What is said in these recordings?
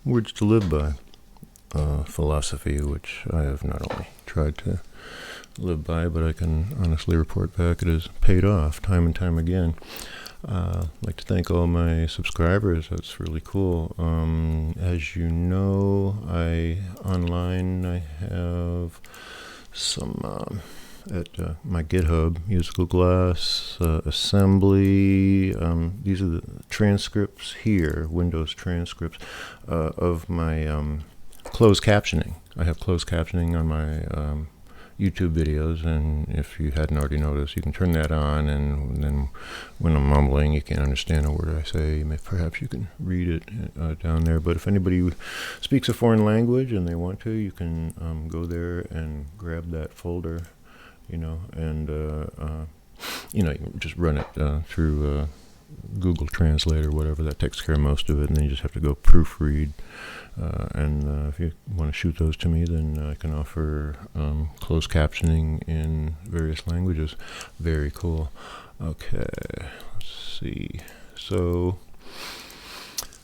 words to live by philosophy, which I have not only tried to live by, but I can honestly report back it has paid off time and time again. I'd like to thank all my subscribers. That's really cool. As you know, I have some at my GitHub, Musical Glass, Assembly. These are the transcripts here, Windows transcripts, of my closed captioning. I have closed captioning on my YouTube videos, and if you hadn't already noticed, you can turn that on, and then when I'm mumbling, you can't understand a word I say. Perhaps you can read it down there. But if anybody speaks a foreign language and they want to, you can go there and grab that folder, and you can just run it through Google Translate or whatever. That takes care of most of it, and then you just have to go proofread. And if you want to shoot those to me, then I can offer closed captioning in various languages. Very cool. Okay, let's see. So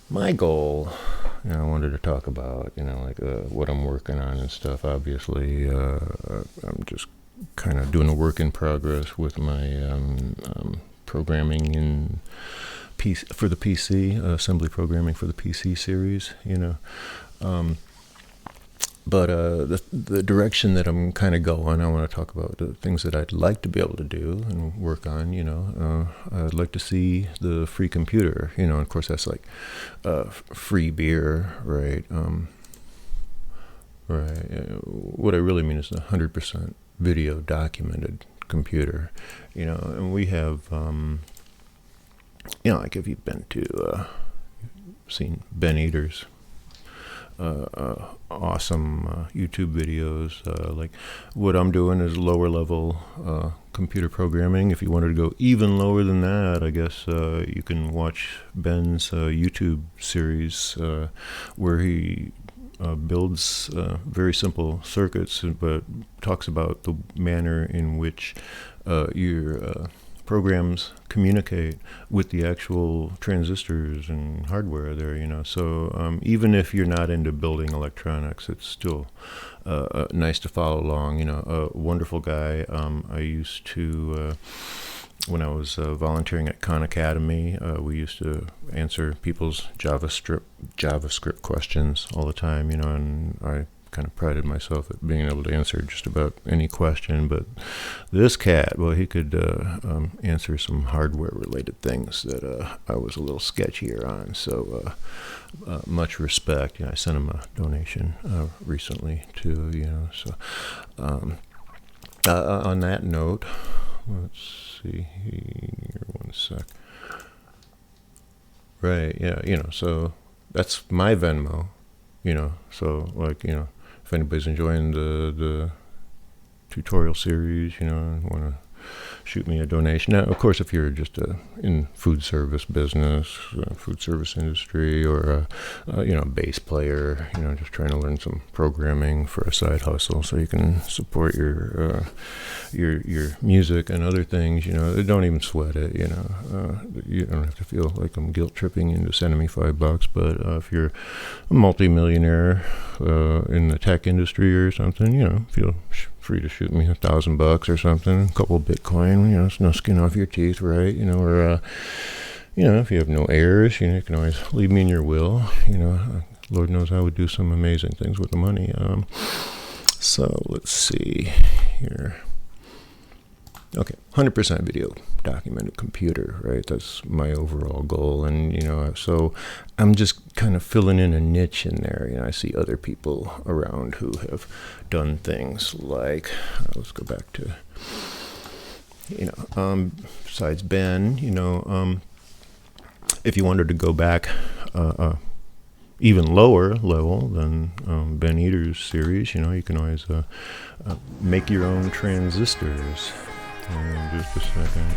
my goal, I wanted to talk about, what I'm working on and stuff. Obviously, I'm just kind of doing a work in progress with my programming in for the PC, assembly programming for the PC series, but the direction that I'm kind of going, I want to talk about the things that I'd like to be able to do and work on. I'd like to see the free computer, and of course that's like free beer, right? Right. What I really mean is a 100% video documented computer, and we have. Like if you've been to, seen Ben Eater's awesome YouTube videos, like what I'm doing is lower level computer programming. If you wanted to go even lower than that, I guess you can watch Ben's YouTube series where he builds very simple circuits, but talks about the manner in which your programs communicate with the actual transistors and hardware there, So even if you're not into building electronics, it's still nice to follow along. A wonderful guy. I used to, when I was volunteering at Khan Academy, we used to answer people's JavaScript questions all the time, and I kind of prided myself at being able to answer just about any question. But this cat, well, he could answer some hardware-related things that I was a little sketchier on. So much respect. I sent him a donation recently too. So on that note, let's see here. One sec. Right. Yeah. So that's my Venmo. So if anybody's enjoying the tutorial series, and want to shoot me a donation. Now, of course, if you're just in food service business, food service industry, or a bass player, just trying to learn some programming for a side hustle, so you can support your music and other things, don't even sweat it. You don't have to feel like I'm guilt tripping into sending me $5. But if you're a multimillionaire in the tech industry or something, feel free to shoot me $1,000 or something, a couple of Bitcoin. It's no skin off your teeth, right? Or if you have no heirs, you can always leave me in your will. Lord knows I would do some amazing things with the money. So let's see here. Okay, 100% video documented computer, right? That's my overall goal. And, so I'm just kind of filling in a niche in there. I see other people around who have done things like, let's go back to, besides Ben, if you wanted to go back even lower level than Ben Eater's series, you can always make your own transistors. Just a second.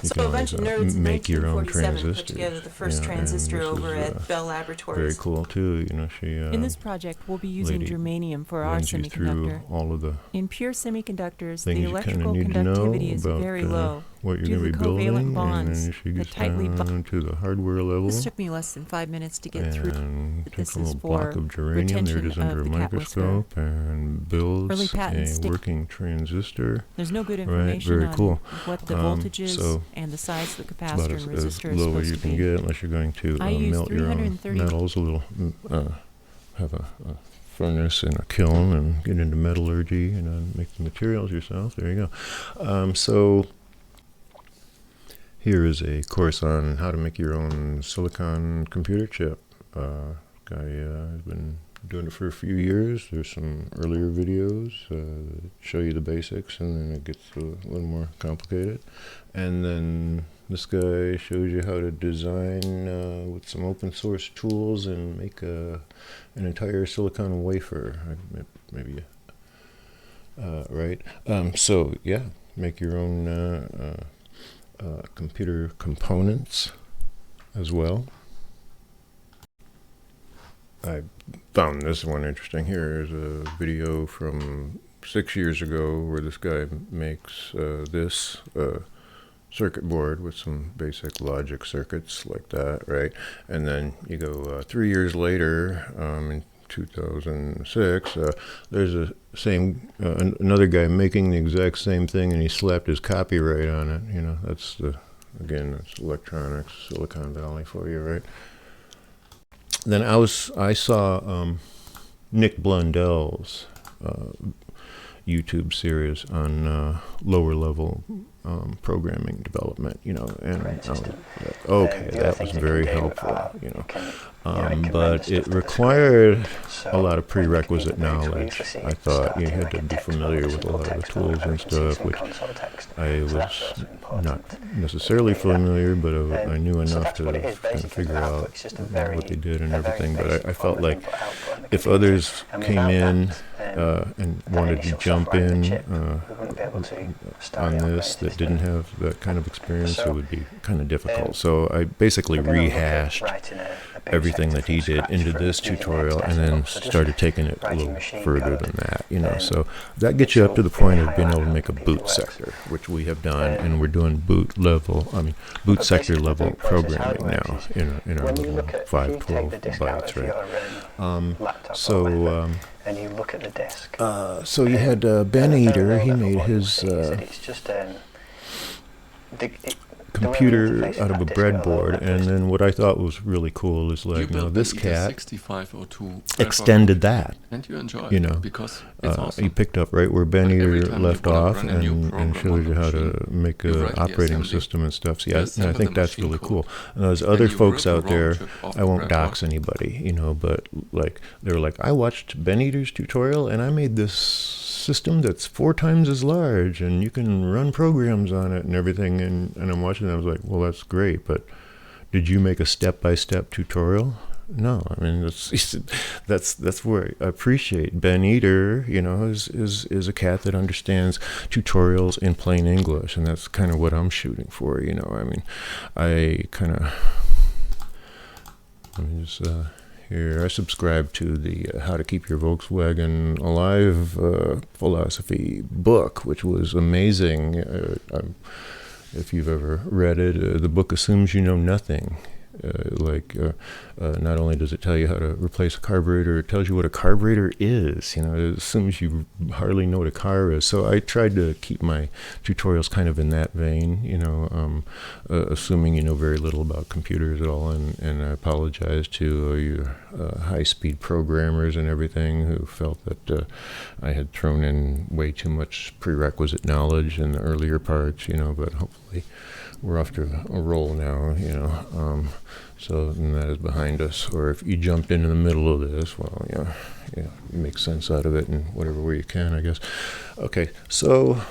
So a bunch of nerds in make your own 1947 transistors. put together the first transistor over at Bell Laboratories. Very cool too. She. In this project, we'll be using germanium for our semiconductor. All of the In pure semiconductors, things the you kinda electrical need to know conductivity is about very low. what you're Due going to to the be covalent building, and bonds then she that gets tightly down to the hardware level. This took me less than 5 minutes to get through. And But takes this a is little block for of germanium. There it retention is under a of the cat whisker. microscope, and Early builds patents a stick. working transistor. There's no good Right, information very on cool. what the voltage is So and the size of the about capacitor and as resistor is low as supposed you to can be. get, unless you're going to I use melt your own 330 metals. A little have a furnace and a kiln, and get into metallurgy, and make the materials yourself. There you go. So here is a course on how to make your own silicon computer chip. Guy has been doing it for a few years. There's some earlier videos that show you the basics, and then it gets a little more complicated. And then this guy shows you how to design with some open source tools and make an entire silicon wafer. Maybe, right? So yeah, make your own computer components as well. I found this one interesting. Here is a video from 6 years ago where this guy makes this circuit board with some basic logic circuits like that, right? And then you go 3 years later, in 2006, there's another guy making the exact same thing, and he slapped his copyright on it. That's that's electronics, Silicon Valley for you, right? Then I saw Nick Blundell's YouTube series on lower level programming development, and that was very helpful, but it required a lot of prerequisite knowledge. I thought you had to be familiar with a lot of the tools and stuff, which I was not necessarily familiar, but I knew enough to kind of figure out what they did and everything. But I felt like if others came in and wanted to jump in on this that didn't have that kind of experience, it would be kind of difficult. So I basically rehashed everything that he did into this tutorial, and then started taking it a little further than that, So that gets you up to the point of being able to make a boot sector, which we have done, and we're doing boot sector level programming now in our little 512 bytes, right? And you look at the desk. So you had Ben Eater. He made his computer out of a breadboard, and then what I thought was really cool is this cat extended that, and you enjoy it because it's awesome. He picked up right where Ben Eater left off and showed you how to make an operating system and stuff. So I think that's really cool. And there's other folks out there, I won't dox anybody, but they were like, I watched Ben Eater's tutorial and I made this system that's 4 times as large, and you can run programs on it and everything, and I'm watching it, I was like, well, that's great, but did you make a step-by-step tutorial? No. I mean, that's where I appreciate Ben Eater, is a cat that understands tutorials in plain English, and that's kind of what I'm shooting for, I mean, let me just here, I subscribe to the How to Keep Your Volkswagen Alive philosophy book, which was amazing. If you've ever read it, the book assumes you know nothing. Not only does it tell you how to replace a carburetor, it tells you what a carburetor is. It assumes you hardly know what a car is. So I tried to keep my tutorials kind of in that vein, assuming you know very little about computers at all. And I apologize to your high-speed programmers and everything who felt that I had thrown in way too much prerequisite knowledge in the earlier parts, but hopefully we're off to a roll now, so that is behind us. Or if you jumped into the middle of this, well, you make sense out of it in whatever way you can, I guess. Okay, so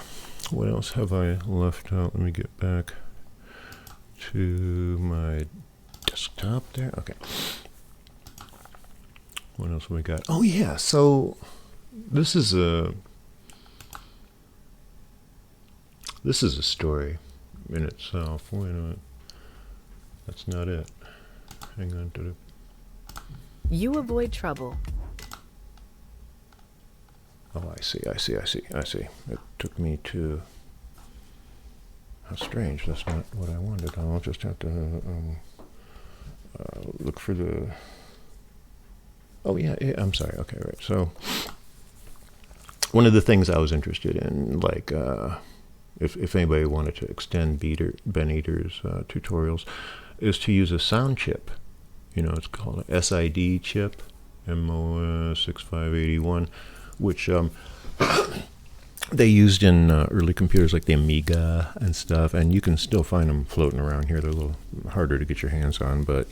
what else have I left out? Let me get back to my desktop there. Okay. What else have we got? Oh, yeah, so this is a story in itself. Wait a minute. That's not it. Hang on to the... You avoid trouble. Oh, I see. It took me to... how strange. That's not what I wanted. I'll just have to look for the... Oh, yeah, I'm sorry. Okay, right. So one of the things I was interested in, like, if anybody wanted to extend Ben Eater's tutorials, is to use a sound chip. It's called a SID chip, MOS6581, which they used in early computers like the Amiga and stuff, and you can still find them floating around here. They're a little harder to get your hands on, but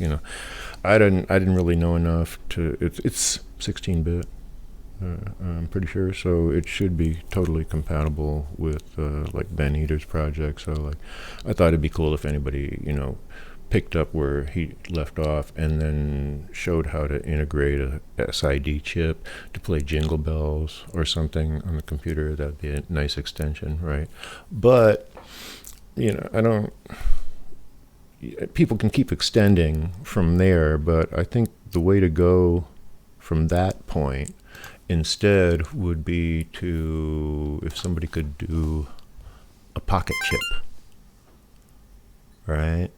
I didn't really know enough to. It's 16-bit. I'm pretty sure, so it should be totally compatible with like Ben Eater's project. So like, I thought it'd be cool if anybody picked up where he left off and then showed how to integrate a SID chip to play Jingle Bells or something on the computer. That'd be a nice extension, right? But I don't. People can keep extending from there, but I think the way to go from that point instead would be to, if somebody could do a pocket chip, right?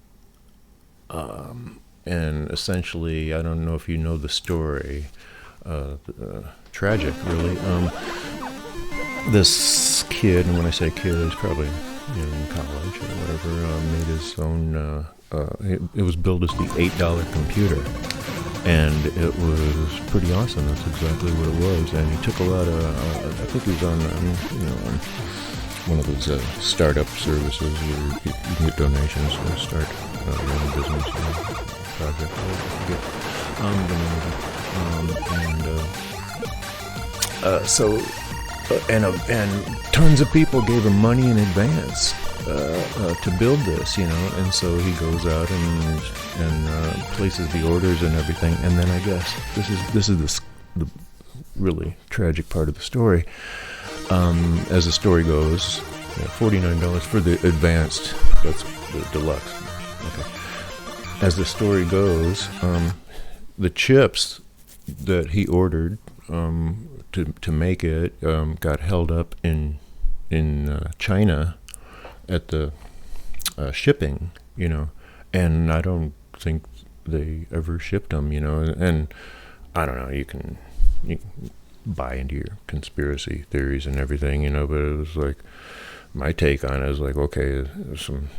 And essentially, I don't know if you know the story, tragic really. This kid, and when I say kid, he's probably in college or whatever, made his own, it was billed as the $8 computer. And it was pretty awesome. That's exactly what it was. And he took a lot of, I think he was on, on one of those startup services where you can get donations to start running a business project. I forget the name of it. And tons of people gave him money in advance to build this, and so he goes out and places the orders and everything, and then I guess this is the really tragic part of the story. As the story goes, $49 for the advanced, that's the deluxe. Okay. As the story goes, the chips that he ordered to make it got held up in China at the shipping, and I don't think they ever shipped them, and I don't know, you can buy into your conspiracy theories and everything, but it was like, my take on it is like, okay, some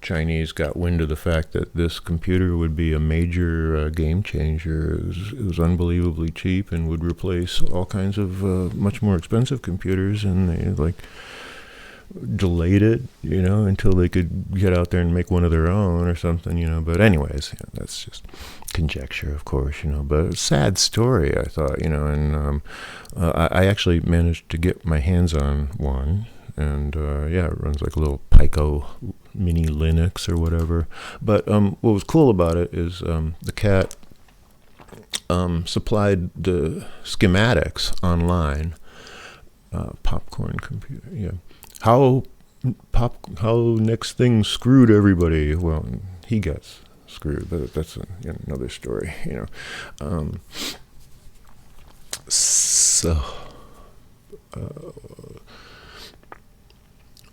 Chinese got wind of the fact that this computer would be a major game changer. It was unbelievably cheap and would replace all kinds of much more expensive computers, and they like delayed it, until they could get out there and make one of their own or something, but anyways, that's just conjecture, of course, but a sad story, I thought, and I actually managed to get my hands on one, and it runs like a little Pico mini Linux or whatever, but what was cool about it is the cat supplied the schematics online. Popcorn computer, yeah. How next thing screwed everybody? Well, he got screwed, but that's another story, So,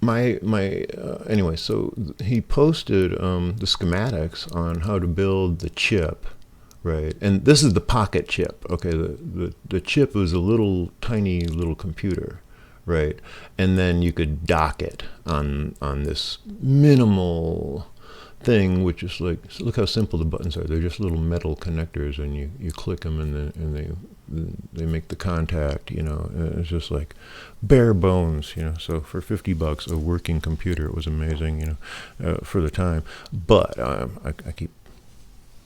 anyway, so he posted the schematics on how to build the chip. Right, and this is the pocket chip. Okay, the chip was a tiny little computer, right? And then you could dock it on this minimal thing, which is like, look how simple the buttons are. They're just little metal connectors, and you click them, and they make the contact. And it's just like bare bones. So for $50, a working computer, it was amazing. For the time. But I keep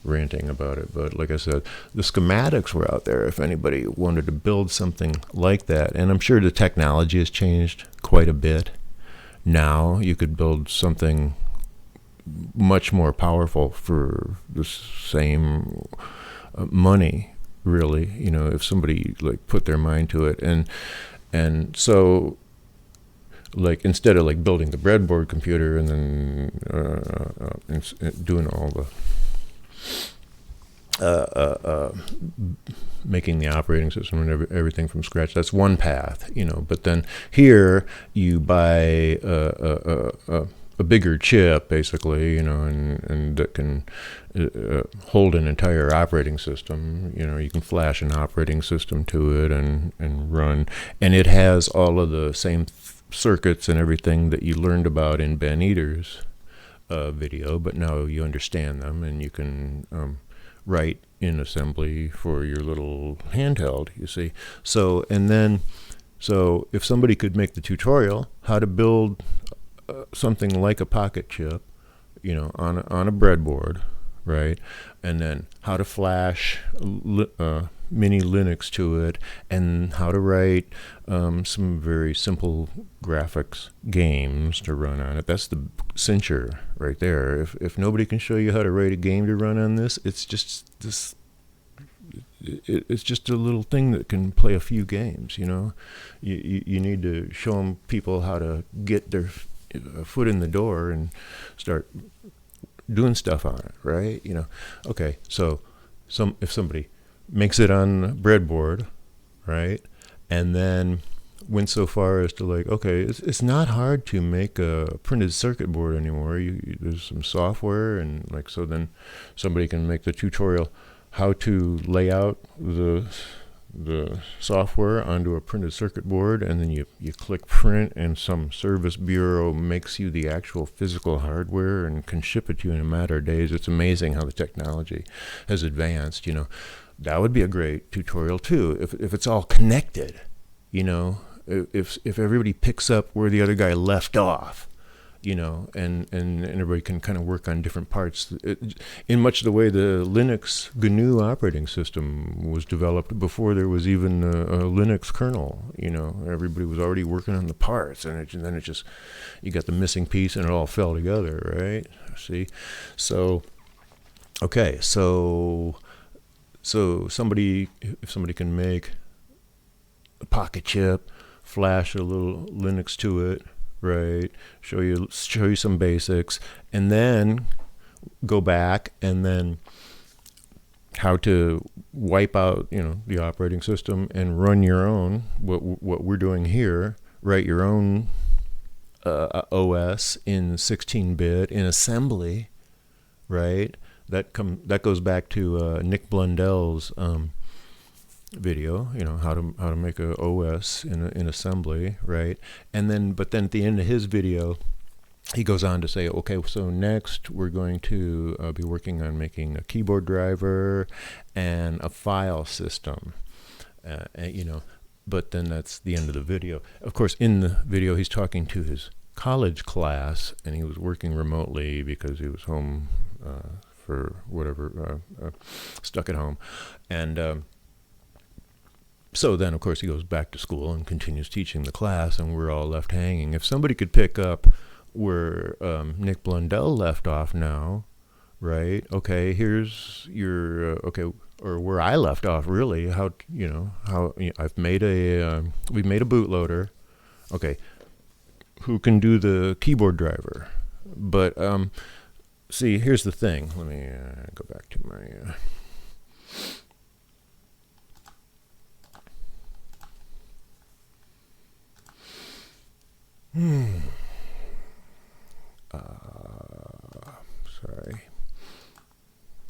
ranting about it, but like I said, the schematics were out there if anybody wanted to build something like that, and I'm sure the technology has changed quite a bit. Now you could build something much more powerful for the same money, really, if somebody like put their mind to it, and so like instead of like building the breadboard computer and then doing all the making the operating system and everything from scratch. That's one path, but then here you buy a a bigger chip, basically, and that can hold an entire operating system. You can flash an operating system to it and run, and it has all of the same circuits and everything that you learned about in Ben Eater's video, but now you understand them, and you can write in assembly for your little handheld, you see. So if somebody could make the tutorial how to build something like a pocket chip, on a breadboard, right? And then how to flash mini Linux to it, and how to write some very simple graphics games to run on it. That's the cincher right there. If nobody can show you how to write a game to run on this, it's just this. It's just a little thing that can play a few games. You need to show people how to get their foot in the door and start doing stuff on it, right? Okay, so if somebody makes it on a breadboard, right, and then went so far as to it's not hard to make a printed circuit board anymore. There's some software, and so then somebody can make the tutorial how to lay out the software onto a printed circuit board, and then you click print, and some service bureau makes you the actual physical hardware and can ship it to you in a matter of days. It's amazing how the technology has advanced. That would be a great tutorial too, if it's all connected. If everybody picks up where the other guy left off, and everybody can kind of work on different parts. In much the way the Linux GNU operating system was developed before there was even a Linux kernel. Everybody was already working on the parts, and then it just, you got the missing piece, and it all fell together, right? See, so okay, so if somebody can make a pocket chip, flash a little Linux to it, right, show you some basics, and then go back, and then how to wipe out the operating system and run your own, what we're doing here, write your own OS in 16-bit in assembly, right? That goes back to Nick Blundell's video, how to make a OS in assembly, right? But then at the end of his video, he goes on to say, okay, so next we're going to be working on making a keyboard driver and a file system, but then that's the end of the video. Of course, in the video, he's talking to his college class, and he was working remotely because he was home for whatever, stuck at home. And so then, of course, he goes back to school and continues teaching the class, and we're all left hanging. If somebody could pick up where Nick Blundell left off now, right? Okay, here's your, or where I left off, really, we've made a bootloader. Okay, who can do the keyboard driver? But see, here's the thing. Let me go back to my sorry.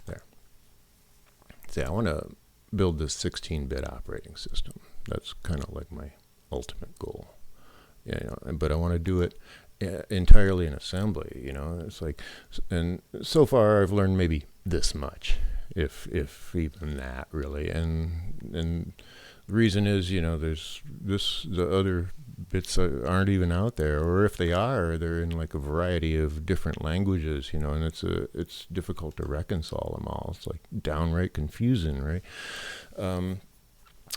There. See, I want to build this 16-bit operating system. That's kind of like my ultimate goal. But I want to do it entirely in assembly. It's and so far I've learned maybe this much, if even that, really. And the reason is, the other bits aren't even out there, or if they are, they're in a variety of different languages, and it's difficult to reconcile them all. It's downright confusing, right?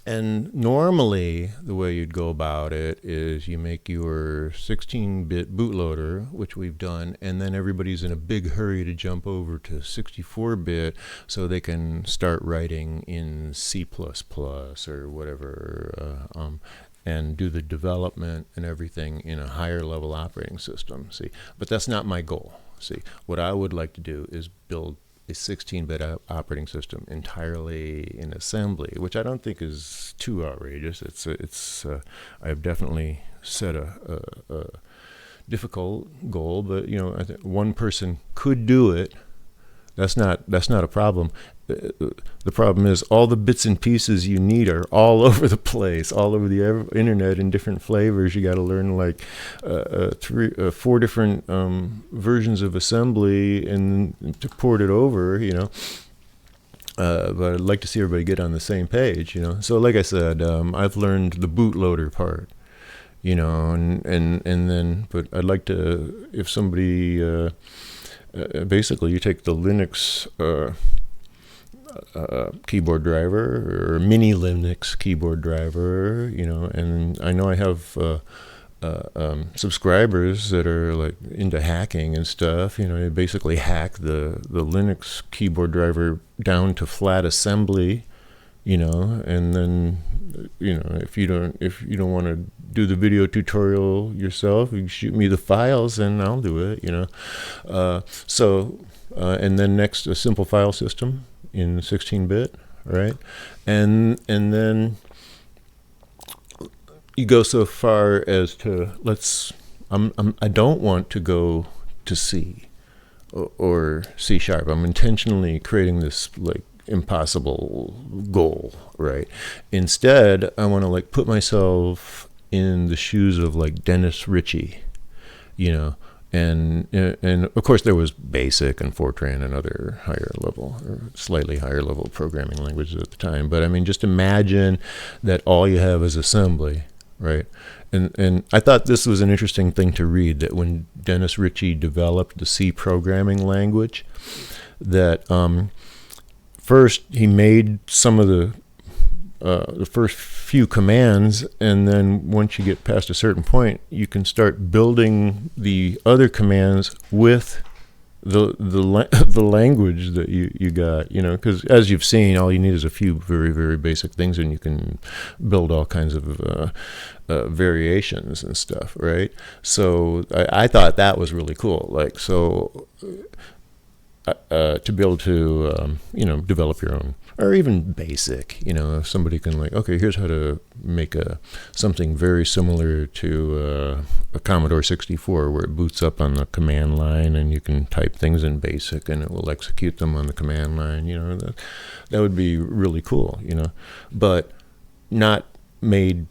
And normally the way you'd go about it is you make your 16-bit bootloader, which we've done, and then everybody's in a big hurry to jump over to 64-bit so they can start writing in C++ or whatever, and do the development and everything in a higher level operating system. See, but that's not my goal. See, what I would like to do is build a 16-bit operating system entirely in assembly, which I don't think is too outrageous. I've definitely set a difficult goal, but I think one person could do it. That's not a problem. The problem is all the bits and pieces you need are all over the place, all over the internet in different flavors. You got to learn like 4 different versions of assembly and to port it over, but I'd like to see everybody get on the same page, So like I said, I've learned the bootloader part, and then, but I'd like to, if somebody, basically you take the Linux keyboard driver or mini Linux keyboard driver, and I know I have subscribers that are like into hacking and stuff. They basically hack the Linux keyboard driver down to flat assembly, and then if you don't want to do the video tutorial yourself, you can shoot me the files and I'll do it, and then next, a simple file system in 16-bit, right? And then you go so far as to I don't want to go to C or C#. I'm intentionally creating this like impossible goal, right? Instead, I want to like put myself in the shoes of like Dennis Ritchie, and of course there was BASIC and Fortran and other higher level or slightly higher level programming languages at the time. But I mean, just imagine that all you have is assembly, right? And I thought this was an interesting thing to read, that when Dennis Ritchie developed the C programming language, that first he made some of the first few commands, and then once you get past a certain point, you can start building the other commands with the language that you got, because as you've seen, all you need is a few very, very basic things, and you can build all kinds of variations and stuff, right? So I thought that was really cool. Like, so to be able to, develop your own, or even basic, if somebody can like, okay, here's how to make something very similar to a Commodore 64, where it boots up on the command line and you can type things in BASIC and it will execute them on the command line, that would be really cool, but not made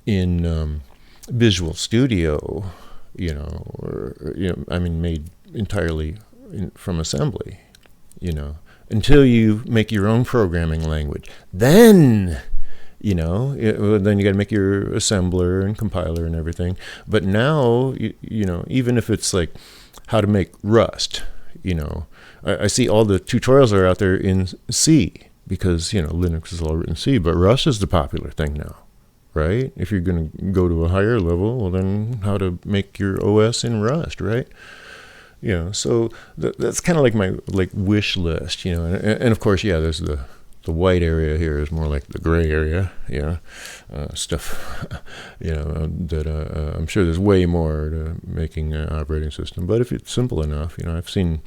in Visual Studio, made entirely from assembly, until you make your own programming language. Then, then you got to make your assembler and compiler and everything. But now, even if it's like how to make Rust, I see all the tutorials are out there in C, because, Linux is all written in C, but Rust is the popular thing now, right? If you're going to go to a higher level, well, then how to make your OS in Rust, right? So that's kind of like my wish list, and of course, there's the white area here is more like the gray area, stuff, that I'm sure there's way more to making an operating system. But if it's simple enough, I've seen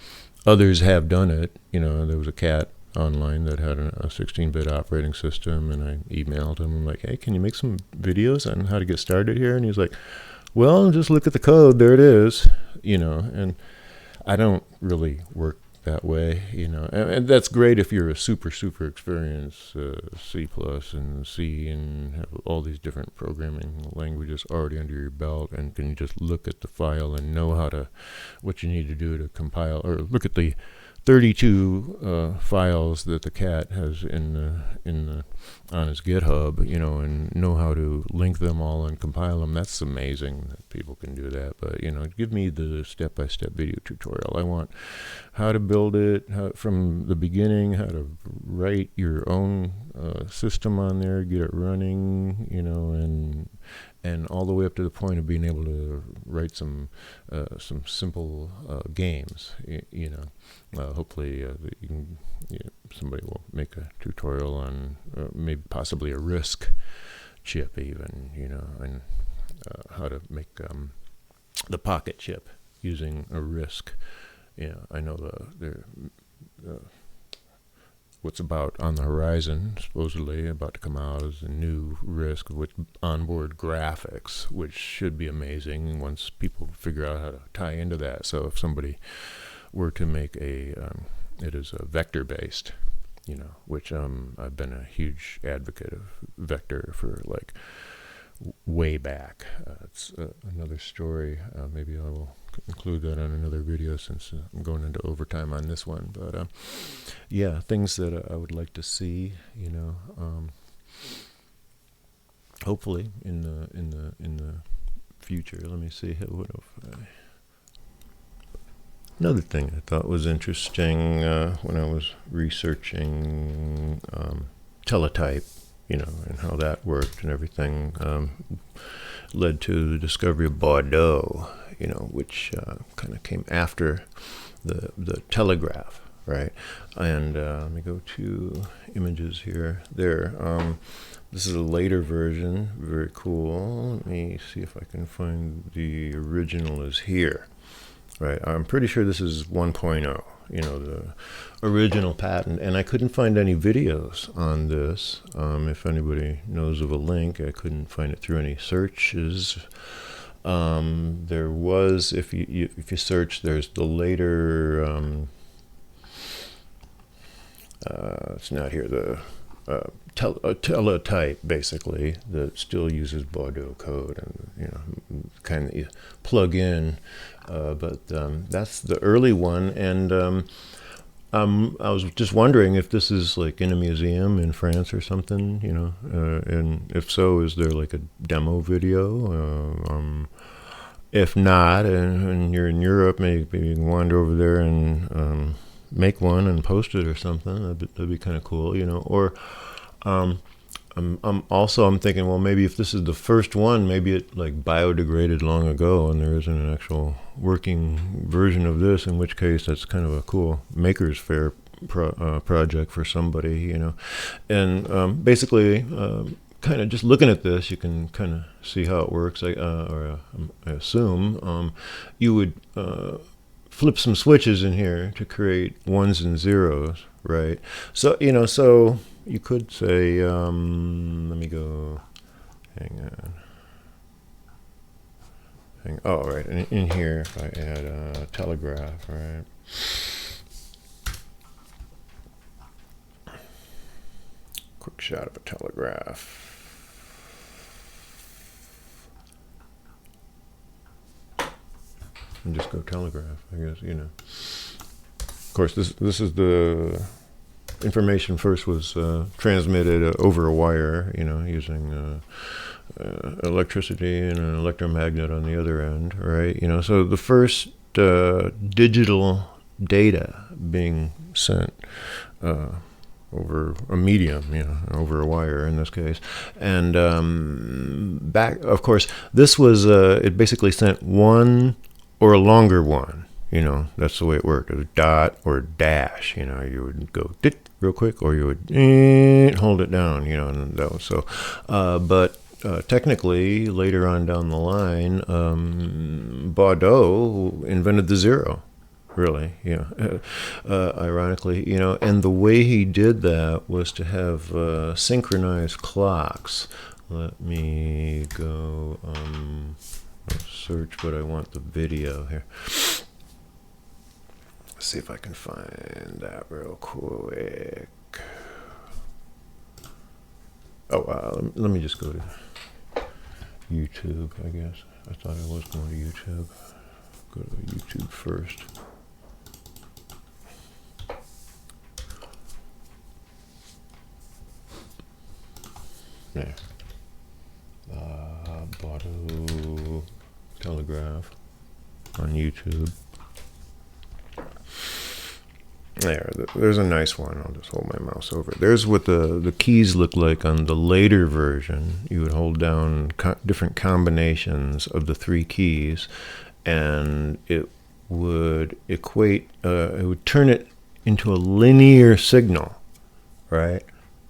others have done it. There was a cat online that had a 16-bit operating system, and I emailed him. I'm like, hey, can you make some videos on how to get started here? And he's like, well, just look at the code. There it is, and I don't really work that way, and that's great if you're a super experienced C+ and C and have all these different programming languages already under your belt, and can just look at the file and know what you need to do to compile, or look at the 32 files that the cat has on his GitHub, and know how to link them all and compile them. That's amazing that people can do that. But give me the step-by-step video tutorial. I want how to build it from the beginning, how to write your own system on there, get it running, and all the way up to the point of being able to write some simple games, hopefully you can, somebody will make a tutorial on maybe possibly a RISC chip even, and how to make the pocket chip using a RISC. I know the what's about on the horizon, supposedly about to come out, is a new RISC with onboard graphics, which should be amazing once people figure out how to tie into that. So if somebody were to make it is a vector-based, which I've been a huge advocate of vector for like way back. It's another story. Maybe I will include that on another video since I'm going into overtime on this one. But yeah, things that I would like to see, hopefully in the future. Let me see. Another thing I thought was interesting when I was researching teletype, and how that worked and everything, led to the discovery of Bordeaux, which kind of came after the telegraph, right? And let me go to images here. This is a later version, very cool. Let me see if I can find the original is here, right? I'm pretty sure this is 1.0. The original patent, and I couldn't find any videos on this. If anybody knows of a link, I couldn't find it through any searches. There was, if you search, there's the later, it's not here, the teletype, basically, that still uses Bordeaux code, and kind of you plug in, but that's the early one. And I was just wondering if this is like in a museum in France or something, and if so, is there like a demo video? If not, and you're in Europe, maybe you can wander over there and make one and post it or something. That'd be kind of cool, Or I'm thinking, well, maybe if this is the first one, maybe it like biodegraded long ago, and there isn't an actual working version of this. In which case, that's kind of a cool Maker's Fair project for somebody, And basically, kind of just looking at this, you can kind of see how it works. I assume you would flip some switches in here to create ones and zeros, right? So so you could say, let me go. Hang on. Oh, right. And in here, if I add a telegraph, right? Quick shot of a telegraph. And just go telegraph, I guess, Of course, this is the information first was transmitted over a wire, using electricity and an electromagnet on the other end, right? So the first digital data being sent over a medium, over a wire in this case. And back, of course, this was, it basically sent one or a longer one. That's the way it worked. A dot or dash. You would go real quick, or you would hold it down. And that was so. But technically, later on down the line, Bordeaux invented the zero. Really, ironically, and the way he did that was to have synchronized clocks. Let me go search, but I want the video here. Let's see if I can find that real quick. Oh, let me just go to YouTube, I guess. I thought I was going to YouTube. Go to YouTube first. There. Bordeaux telegraph on YouTube. There's a nice one. I'll just hold my mouse over it. There's what the keys look like on the later version. You would hold down different combinations of the three keys, and it would equate, it would turn it into a linear signal, right?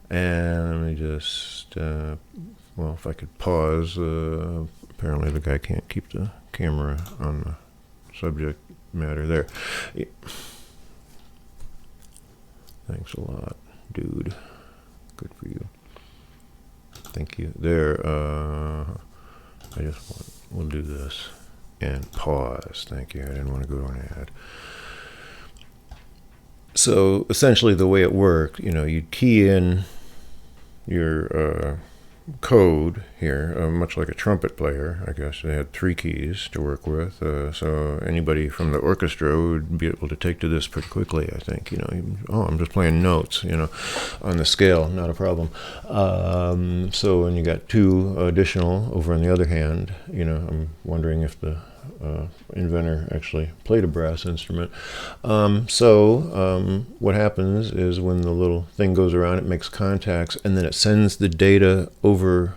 And let me just, well, if I could pause, apparently the guy can't keep the camera on the subject matter there. Thanks a lot, dude. Good for you. Thank you. There, we'll do this. And pause. Thank you. I didn't want to go to an ad. So essentially the way it worked, you'd key in your code here, much like a trumpet player. I guess they had 3 keys to work with, so anybody from the orchestra would be able to take to this pretty quickly, I think. I'm just playing notes, on the scale, not a problem. So when you got 2 additional over on the other hand, I'm wondering if the inventor actually played a brass instrument. So what happens is when the little thing goes around, it makes contacts, and then it sends the data over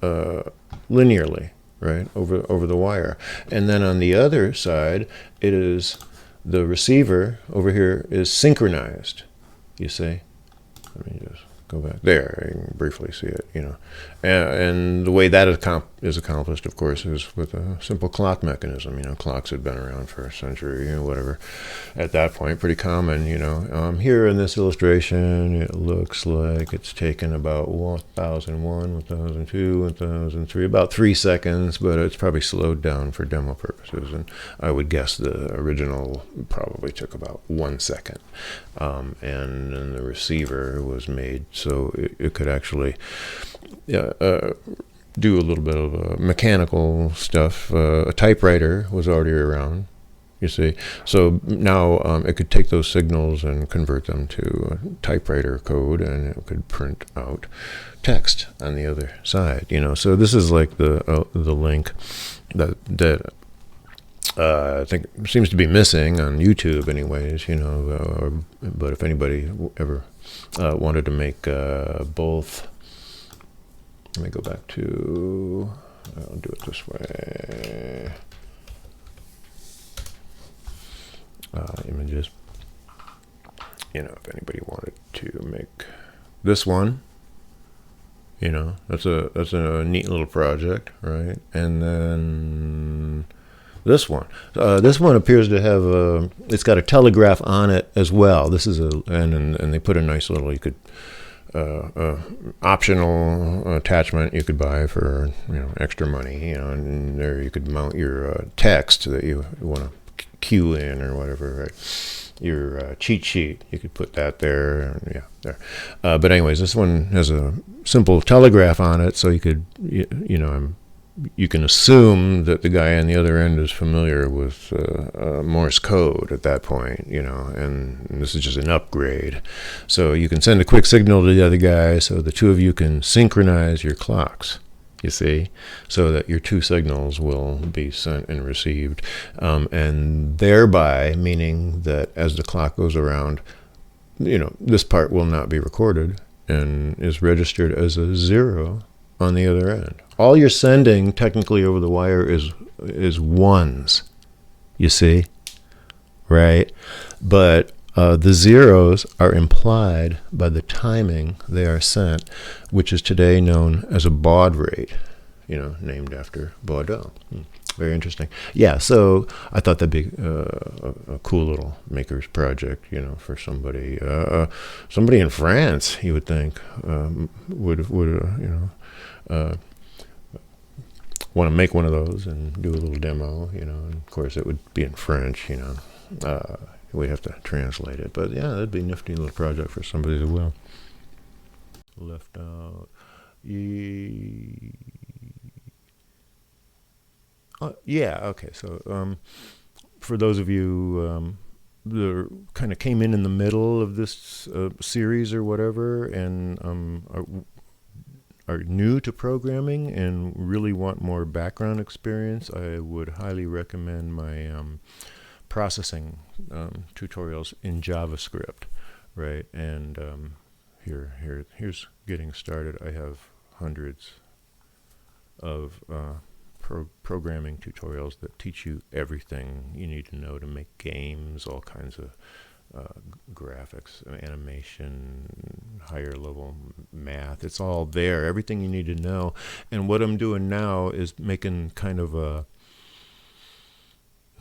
linearly, right, over the wire. And then on the other side, it is the receiver over here is synchronized. You see? Let me just go back there. You can briefly see it, and the way that is accomplished, of course, is with a simple clock mechanism. Clocks had been around for a century, whatever. At that point, pretty common. Here in this illustration, it looks like it's taken about 1001, 1002, 1003, about 3 seconds, but it's probably slowed down for demo purposes. And I would guess the original probably took about 1 second, and then the receiver was made so it could actually do a little bit of mechanical stuff. A typewriter was already around, you see. So now it could take those signals and convert them to a typewriter code, and it could print out text on the other side. So this is like the link that I think seems to be missing on YouTube, anyways. But if anybody ever wanted to make both. Let me go back to, I'll do it this way. Images. If anybody wanted to make this one, that's a neat little project, right? And then this one. This one appears to have it's got a telegraph on it as well. This is and they put a nice little, you could, optional attachment you could buy for extra money, and there you could mount your text that you want to cue in or whatever, right? Your cheat sheet, you could put that there, there. But anyways, this one has a simple telegraph on it, so you could, you can assume that the guy on the other end is familiar with Morse code at that point, and this is just an upgrade. So you can send a quick signal to the other guy so the two of you can synchronize your clocks, you see, so that your 2 signals will be sent and received, and thereby meaning that as the clock goes around, this part will not be recorded and is registered as a 0 on the other end. All you're sending technically over the wire is ones, you see, right? But the zeros are implied by the timing they are sent, which is today known as a baud rate, named after Baudot. Very interesting. Yeah, so I thought that'd be a cool little maker's project, for somebody. Somebody in France, you would think, would want to make one of those and do a little demo, and of course it would be in French, we'd have to translate it, but yeah, that'd be a nifty little project for somebody as well. Left out. Yeah, okay, so for those of you that kind of came in the middle of this series or whatever, and are new to programming and really want more background experience, I would highly recommend my processing tutorials in JavaScript, right? And here's getting started. I have hundreds of programming tutorials that teach you everything you need to know to make games, all kinds of graphics, animation, higher level math. It's all there, everything you need to know. And what I'm doing now is making kind of a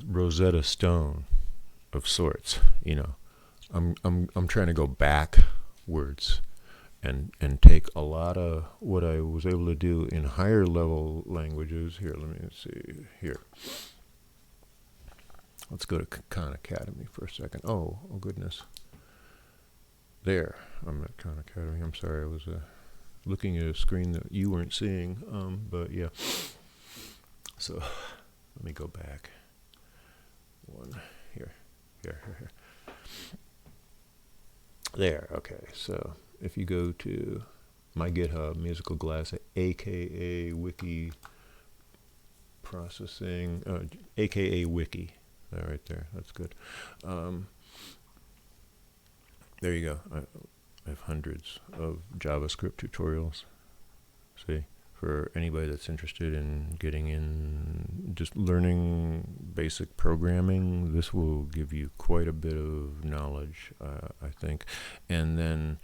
Rosetta Stone of sorts. I'm trying to go back words and take a lot of what I was able to do in higher level languages. Here, let me see here. Let's go to Khan Academy for a second. Oh goodness. There, I'm at Khan Academy. I'm sorry, I was looking at a screen that you weren't seeing. But yeah. So let me go back. One here. There. Okay. So if you go to my GitHub, Musical Glass, aka Wiki Processing, aka Wiki. Right there. That's good. There you go. I have hundreds of JavaScript tutorials. See, for anybody that's interested in getting in, just learning basic programming, this will give you quite a bit of knowledge, I think. And then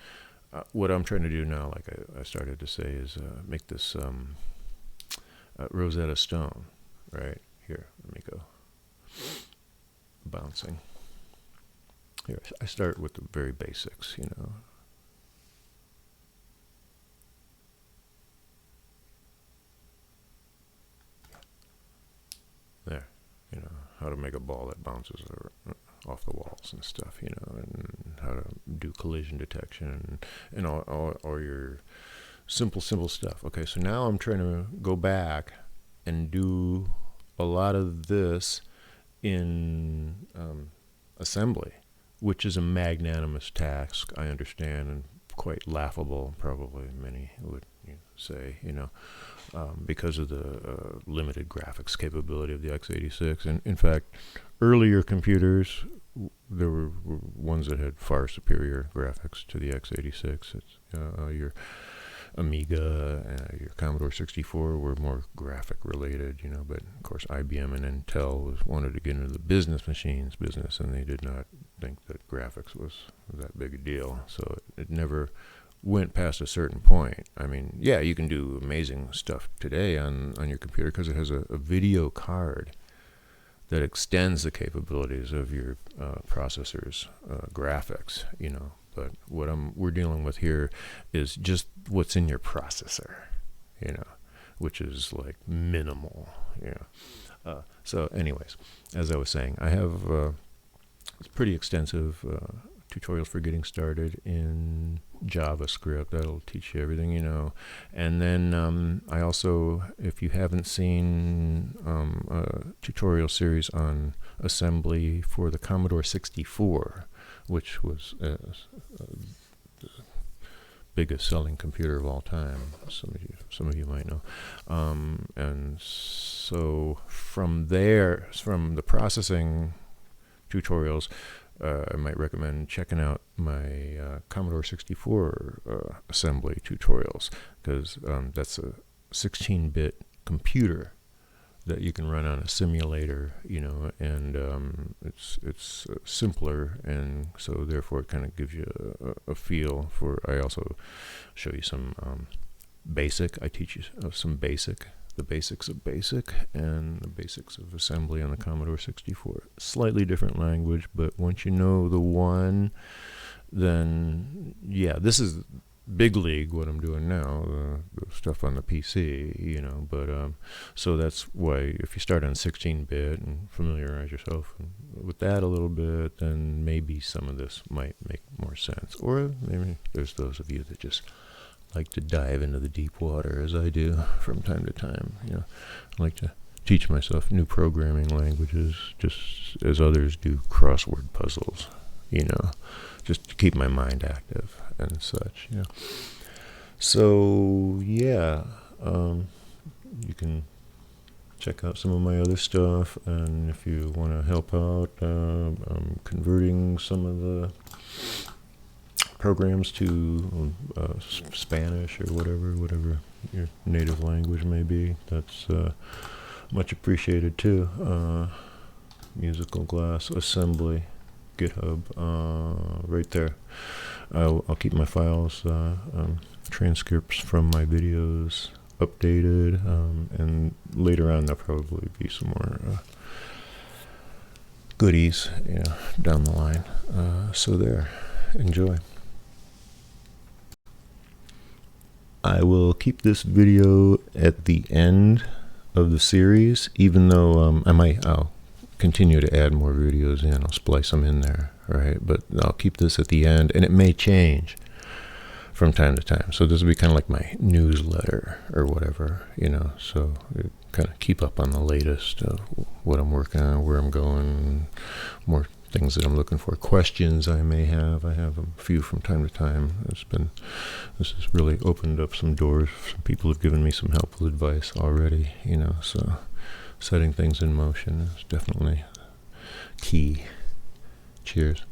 what I'm trying to do now, like I started to say, is make this Rosetta Stone. Right here. Let me go. Bouncing. Here, I start with the very basics, There, how to make a ball that bounces off the walls and stuff, and how to do collision detection and all your simple stuff. Okay, so now I'm trying to go back and do a lot of this in assembly, which is a magnanimous task, I understand, and quite laughable, probably many would say, because of the limited graphics capability of the x86. And in fact, earlier computers, there were ones that had far superior graphics to the x86. It's, your Amiga, your Commodore 64 were more graphic related, but of course IBM and Intel wanted to get into the business machines business, and they did not think that graphics was that big a deal. So it never went past a certain point. I mean, yeah, you can do amazing stuff today on your computer because it has a video card that extends the capabilities of your processor's graphics, But what we're dealing with here is just what's in your processor, which is like minimal, So anyways, as I was saying, I have pretty extensive tutorials for getting started in JavaScript. That'll teach you everything you know. And then I also, if you haven't seen a tutorial series on assembly for the Commodore 64, which was the biggest selling computer of all time, some of you might know. And so from there, from the processing tutorials, I might recommend checking out my Commodore 64 assembly tutorials, because that's a 16-bit computer that you can run on a simulator, and it's simpler, and so therefore it kind of gives you a feel for. I also show you some basic. I teach you some basic. The basics of BASIC and the basics of assembly on the Commodore 64. Slightly different language, but once you know the one, then yeah, this is big league what I'm doing now, the stuff on the PC, but so that's why if you start on 16-bit and familiarize yourself with that a little bit, then maybe some of this might make more sense. Or maybe there's those of you that just like to dive into the deep water, as I do from time to time. I like to teach myself new programming languages, just as others do crossword puzzles, just to keep my mind active and such. So yeah, you can check out some of my other stuff, and if you want to help out, I'm converting some of the programs to Spanish or whatever your native language may be. That's much appreciated too. Musical Glass Assembly, GitHub, right there. I'll keep my files, transcripts from my videos updated, and later on there'll probably be some more goodies, down the line. So there, enjoy. I will keep this video at the end of the series, even though I'll continue to add more videos in. I'll splice them in there, right? But I'll keep this at the end, and it may change from time to time. So this will be kind of like my newsletter or whatever, so kind of keep up on the latest of what I'm working on, where I'm going, more things that I'm looking for, questions I may have. I have a few from time to time. This has really opened up some doors. Some people have given me some helpful advice already, so setting things in motion is definitely key. Cheers.